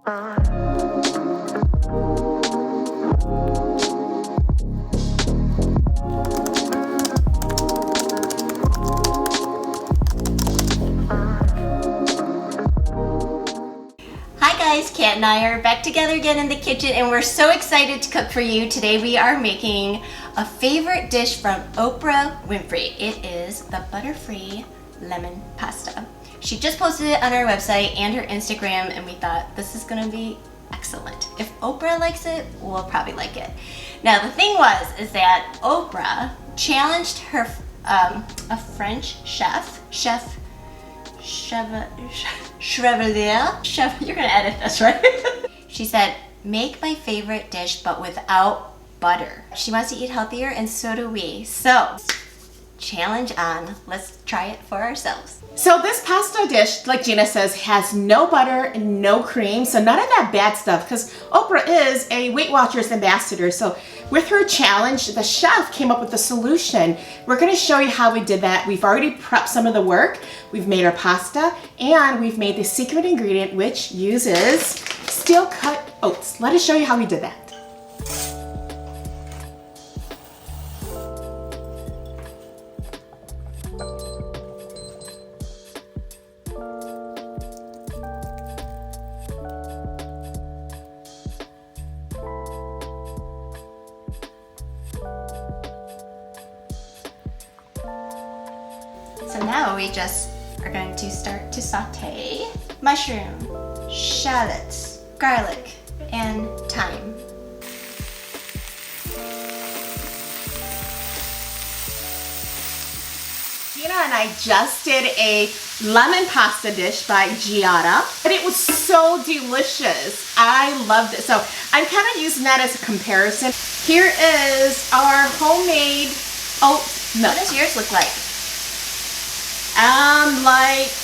Kat and I are back together again in the kitchen, and we're so excited to cook for you. Today we are making a favorite dish from Oprah Winfrey. It is the butter-free lemon pasta. She just posted it on our website and her Instagram, and we thought this is gonna be excellent. If Oprah likes it, we'll probably like it. Now the thing is that Oprah challenged her a French chef, you're gonna edit this, right? She said, make my favorite dish but without butter. She wants to eat healthier, and so do we. So, challenge on. Let's try it for ourselves. So this pasta dish, like Gina says, has no butter and no cream, so none of that bad stuff, because Oprah is a Weight Watchers ambassador. So with her challenge, the chef came up with a solution. We're going to show you how we did that. We've already prepped some of the work. We've made our pasta, and we've made the secret ingredient, which uses steel cut oats. Let us show you how we did that. So now we just are going to start to saute mushroom, shallots, garlic, and thyme. Gina and I just did a lemon pasta dish by Giada, and it was so delicious. I loved it. So I'm kind of using that as a comparison. Here is our homemade oat milk. What does yours look like?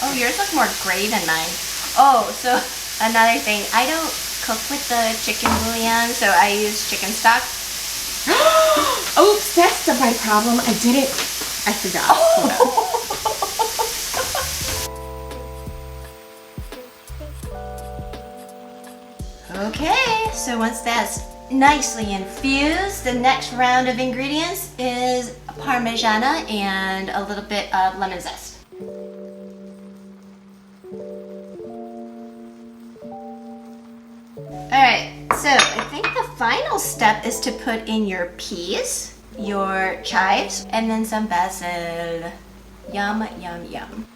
Oh, yours looks more gray than mine. Oh, so another thing, I don't cook with the chicken bouillon, so I use chicken stock. Oops, that's my problem. I forgot. Okay, so once that's nicely infused, the next round of ingredients is Parmigiana and a little bit of lemon zest. Alright, so I think the final step is to put in your peas, your chives, and then some basil. Yum, yum, yum.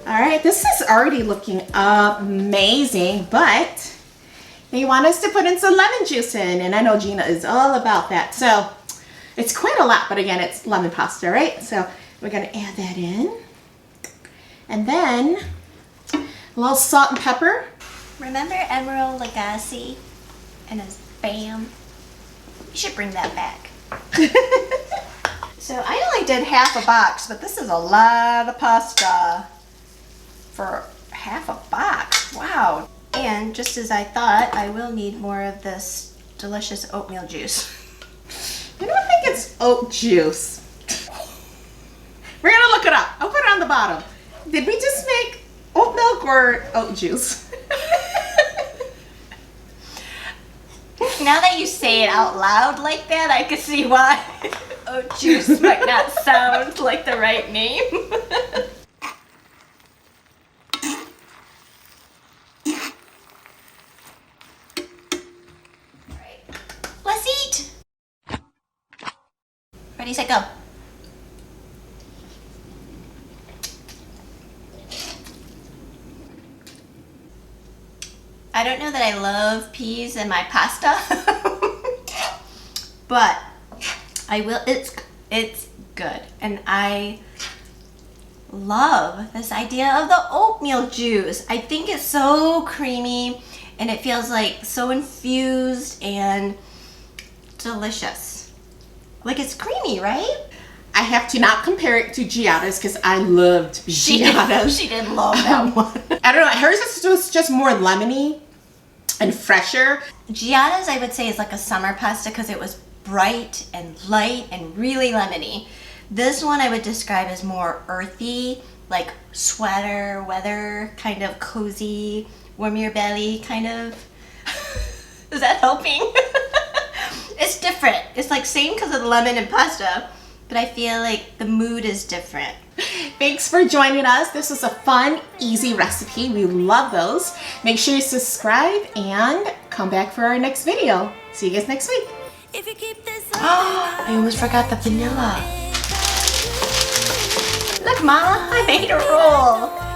Alright, this is already looking amazing, but they want us to put in some lemon juice in, and I know Gina is all about that. So it's quite a lot, but again, it's lemon pasta, right? So we're going to add that in. And then a little salt and pepper. Remember Emerald Lagasse and his BAM? You should bring that back. So I only did half a box, but this is a lot of pasta for half a box. Wow. And just as I thought, I will need more of this delicious oatmeal juice. I don't think it's oat juice. We're gonna look it up. I'll put it on the bottom. Did we just make oat milk or oat juice? Now that you say it out loud like that, I can see why oat juice might not sound like the right name. Alright, let's eat! Ready, set, go. I don't know that I love peas in my pasta, but I will. It's good, and I love this idea of the oatmeal juice. I think it's so creamy, and it feels like so infused and delicious. Like it's creamy, right? I have to not compare it to Giada's because I loved Giada's. She did love that one. I don't know. Hers was just more lemony and fresher. Giada's, I would say, is like a summer pasta because it was bright and light and really lemony. This one I would describe as more earthy, like sweater weather, kind of cozy, warm your belly kind of. Is that helping? It's different. It's like same because of the lemon and pasta, but I feel like the mood is different. Thanks for joining us. This was a fun, easy recipe. We love those. Make sure you subscribe and come back for our next video. See you guys next week. I almost forgot the vanilla. Look, Mama, I made a roll.